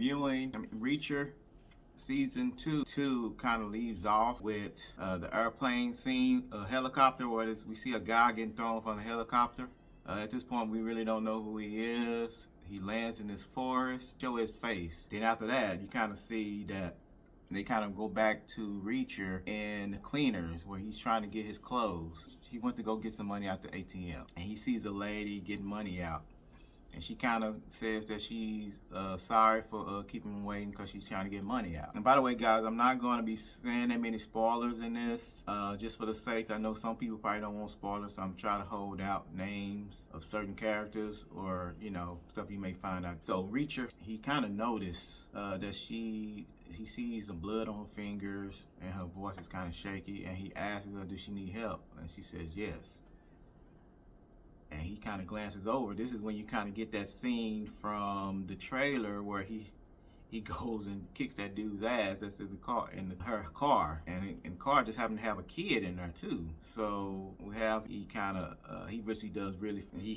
reviewing Reacher season 2 kind of leaves off with the airplane scene, a helicopter where we see a guy getting thrown from a helicopter. At this point, we really don't know who he is. He lands in this forest, show his face. Then after that, you kind of see that they kind of go back to Reacher and the cleaners where he's trying to get his clothes. He went to go get some money out the ATM, and he sees a lady getting money out. And she kind of says that she's sorry for keeping him waiting because she's trying to get money out. And by the way, guys, I'm not going to be saying that many spoilers in this, just for the sake. I know some people probably don't want spoilers, so I'm trying to hold out names of certain characters or, you know, stuff you may find out. So Reacher, he kind of noticed that he sees some blood on her fingers and her voice is kind of shaky, and he asks her, does she need help? And she says yes. And he kind of glances over. This is when you kind of get that scene from the trailer where he goes and kicks that dude's ass that's in the car, her car, and the car just happened to have a kid in there too. So we have he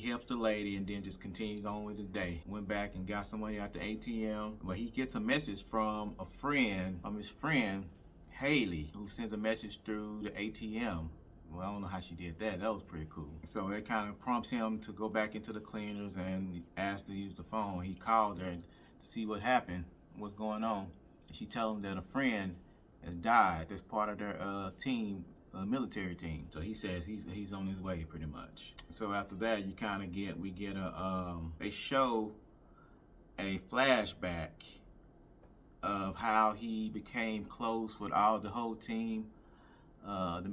helps the lady and then just continues on with his day. Went back and got some money out the ATM, but he gets a message from his friend Haley, who sends a message through the ATM. Well, I don't know how she did that. That was pretty cool. So it kind of prompts him to go back into the cleaners and ask to use the phone. He called her to see what happened, what's going on. And she tells him that a friend has died that's part of their team, military team. So he says he's on his way pretty much. So after that, they show a flashback of how he became close with the whole team.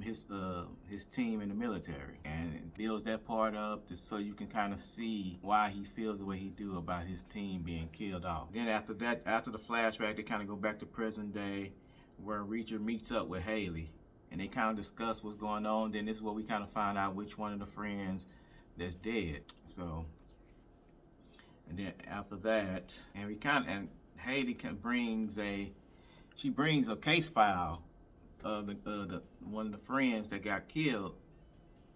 His team in the military, and it builds that part up so you can kind of see why he feels the way he do about his team being killed off. Then after the flashback, they kind of go back to present day where Reacher meets up with Haley and they kind of discuss what's going on. Then this is where we kind of find out which one of the friends that's dead. So, and then after that, and Haley brings a case file of the one of the friends that got killed,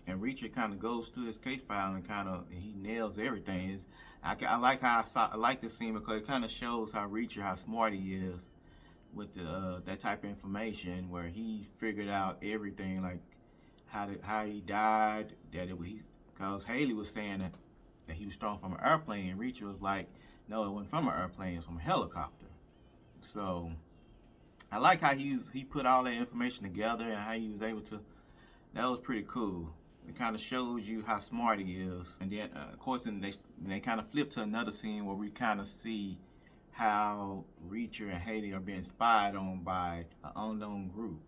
and Reacher kind of goes through his case file and he nails everything. I like this scene because it kind of shows how smart he is with that type of information, where he figured out everything, like how he died, because Haley was saying that he was thrown from an airplane, and Reacher was like, no, it wasn't from an airplane, it was from a helicopter. So I like how he put all that information together and how he was able to. That was pretty cool. It kind of shows you how smart he is. And then, of course, they kind of flip to another scene where we kind of see how Reacher and Haley are being spied on by an unknown group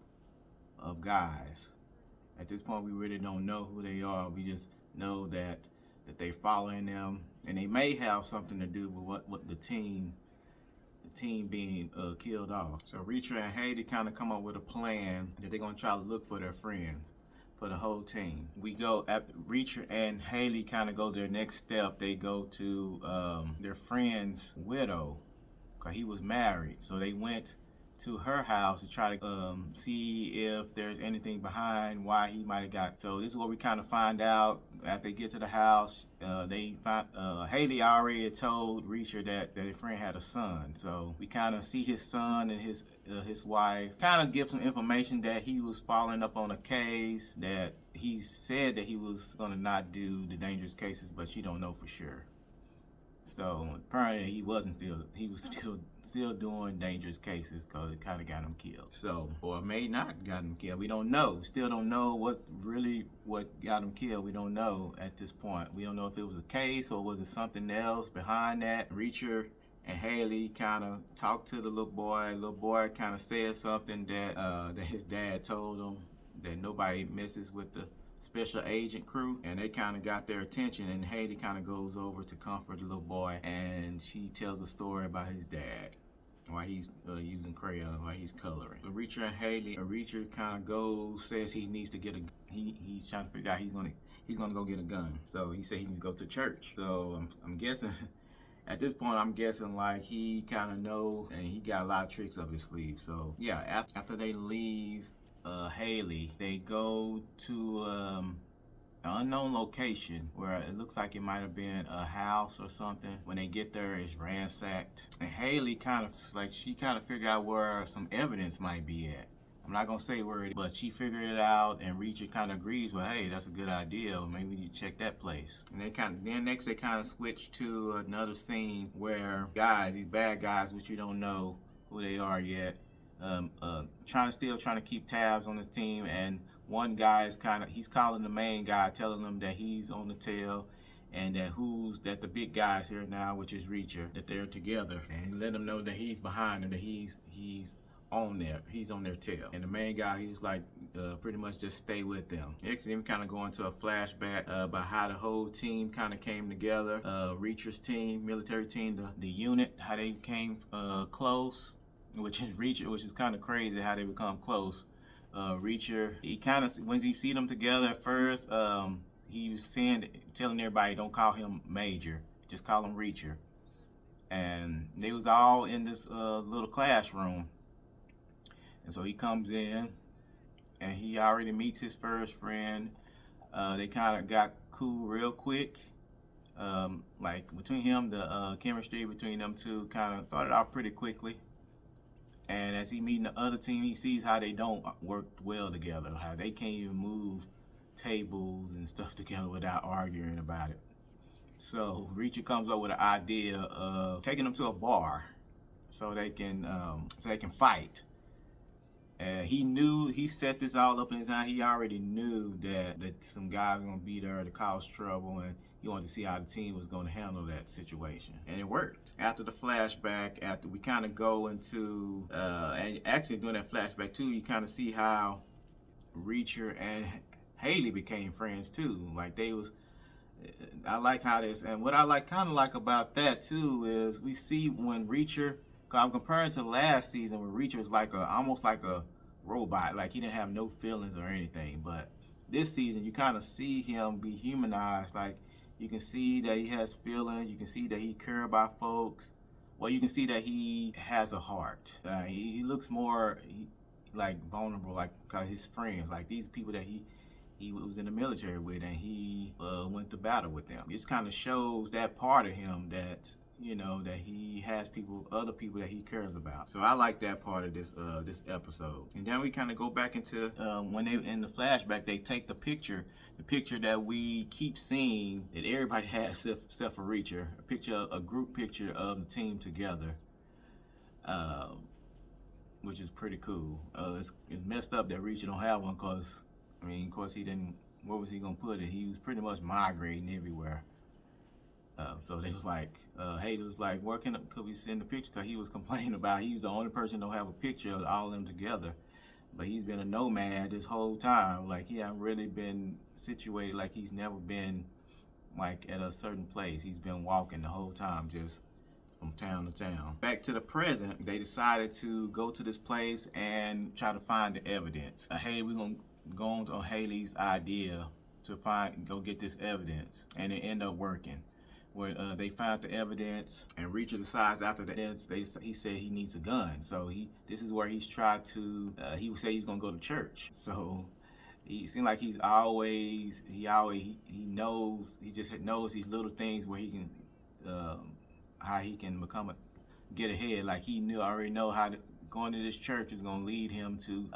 of guys. At this point, we really don't know who they are. We just know that they're following them, and they may have something to do with what the team being killed off. So Reacher and Haley kind of come up with a plan that they're going to try to look for their friends, for the whole team. We go after Reacher and Haley kind of go their next step. They go to their friend's widow, because he was married. So they went to her house to try to see if there's anything behind why he might have got. So this is what we kind of find out after they get to the house. They find Haley already had told Reacher that their friend had a son. So we kind of see his son and his wife. Kind of give some information that he was following up on a case that he said that he was gonna not do the dangerous cases, but she don't know for sure. So apparently he was still doing dangerous cases because it kind of got him killed. So, or may not got him killed. We don't know. Still don't know what got him killed. We don't know at this point. We don't know if it was a case or was it something else behind that. Reacher and Haley kind of talked to the little boy. Little boy kind of said something that his dad told him, that nobody messes with the special agent crew, and they kind of got their attention, and Haley kind of goes over to comfort the little boy, and she tells a story about his dad, why he's using crayon, why he's coloring. So Reacher and Haley, Reacher kind of says he needs to get he's trying to figure out he's gonna go get a gun. So he said he needs to go to church. So I'm guessing at this point, I'm guessing like he kind of know, and he got a lot of tricks up his sleeve. So yeah, after they leave Haley, they go to an unknown location where it looks like it might have been a house or something. When they get there, it's ransacked. And Haley kind of figured out where some evidence might be at. I'm not gonna say where it is, but she figured it out, and Reacher kind of agrees, well, hey, that's a good idea. Maybe we need to check that place. And they next switch to another scene where these bad guys, which you don't know who they are yet, trying to keep tabs on his team. And one guy is he's calling the main guy, telling him that he's on the tail, and that the big guy's here now, which is Reacher, that they're together, and let him know that he's behind him, that he's on their tail. And the main guy, he was like, pretty much just stay with them. Next, then we kind of go into a flashback about how the whole team kind of came together. Reacher's team, military team, the unit, how they became close, which is kind of crazy how they become close. Reacher, he kind of, when you see them together at first, he was telling everybody, don't call him Major, just call him Reacher. And they was all in this little classroom. And so he comes in, and he already meets his first friend. They kind of got cool real quick. Like between him, the chemistry between them two kind of started off pretty quickly. And as he meeting the other team, he sees how they don't work well together, how they can't even move tables and stuff together without arguing about it. So Reacher comes up with an idea of taking them to a bar so they can fight. He set this all up in his mind. He already knew that some guys were gonna be there to cause trouble, and he wanted to see how the team was gonna handle that situation. And it worked. After the flashback, after we kind of go into, and actually during that flashback too, you kind of see how Reacher and Haley became friends too. Like I like how this, and what I kind of like about that too is we see when Reacher, cause I'm comparing to last season where Reacher was almost like a robot, like he didn't have no feelings or anything. But this season you kind of see him be humanized. Like you can see that he has feelings. You can see that he cares about folks. Well, you can see that he has a heart. He looks more like vulnerable, like his friends, like these people that he was in the military with, and he went to battle with them. This kind of shows that part of him that, you know, that he has other people that he cares about. So I like that part of this episode. And then we kind of go back into when they in the flashback, they take the picture that we keep seeing that everybody has except for Reacher, a group picture of the team together, which is pretty cool. It's messed up that Reacher don't have one, because I mean, of course he didn't. Where was he gonna put it? He was pretty much migrating everywhere. So they was like, Haley was like, where could we send the picture? Because he was complaining about he was the only person who don't have a picture of all of them together. But he's been a nomad this whole time. Like he hasn't really been situated. Like he's never been like at a certain place. He's been walking the whole time, just from town to town. Back to the present, they decided to go to this place and try to find the evidence. Hey, we're gonna go on Haley's idea to go get this evidence, and it ended up working. Where they found the evidence, and Reacher decides after the evidence, he said he needs a gun. So this is where he's tried to, he would say he's gonna go to church. So he seemed like he knows these little things where he can, how he can get ahead. Like already know how going to this church is gonna lead him to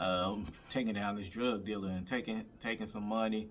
taking down this drug dealer and taking some money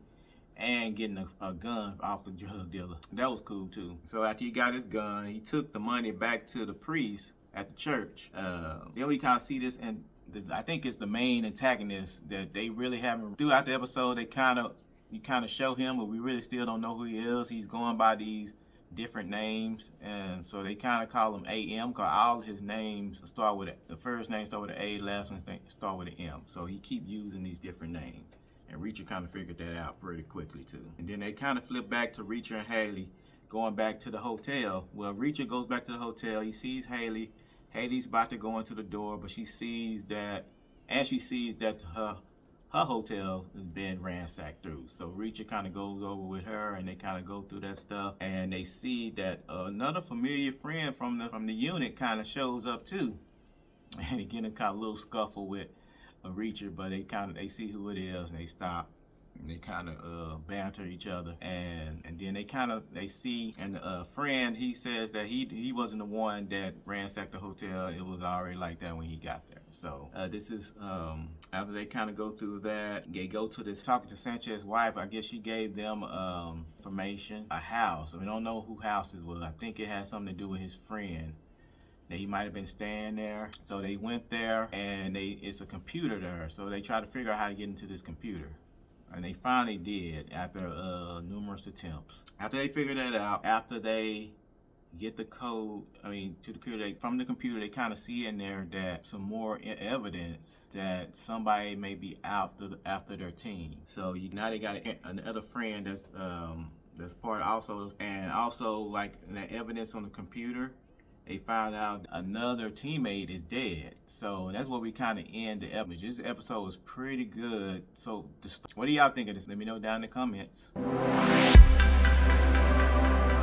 and getting a gun off the drug dealer. That was cool too. So after he got his gun, he took the money back to the priest at the church. Then we kind of see this, and I think it's the main antagonist that they really haven't. Throughout the episode, you kind of show him, but we really still don't know who he is. He's going by these different names, and so they kind of call him AM, because all his names start with the first name start with an A, last one start with an M. So he keep using these different names. And Reacher kind of figured that out pretty quickly too. And then they kind of flip back to Reacher and Haley going back to the hotel. Well, Reacher goes back to the hotel. He sees Haley. Haley's about to go into the door, but she sees that her hotel has been ransacked through. So Reacher kind of goes over with her, and they kind of go through that stuff. And they see that another familiar friend from the unit kind of shows up too. And they get in kind of a little scuffle with a Reacher, but they see who it is, and they stop. They kind of banter each other, and then they see, and the friend, he says that he wasn't the one that ransacked the hotel. It was already like that when he got there. So this is after they kind of go through that, they go to this, talking to Sanchez's wife. I guess she gave them information, a house. We don't know who house it was. I think it had something to do with his friend, that he might have been staying there. So they went there, and it's a computer there. So they try to figure out how to get into this computer. And they finally did, after numerous attempts. After they figure that out, after they get the code, to the computer, from the computer, they kind of see in there that some more evidence that somebody may be after their team. So now they got another friend that's part also, and also like the evidence on the computer, they found out another teammate is dead. So that's where we kind of end the episode. This episode was pretty good. So what do y'all think of this? Let me know down in the comments.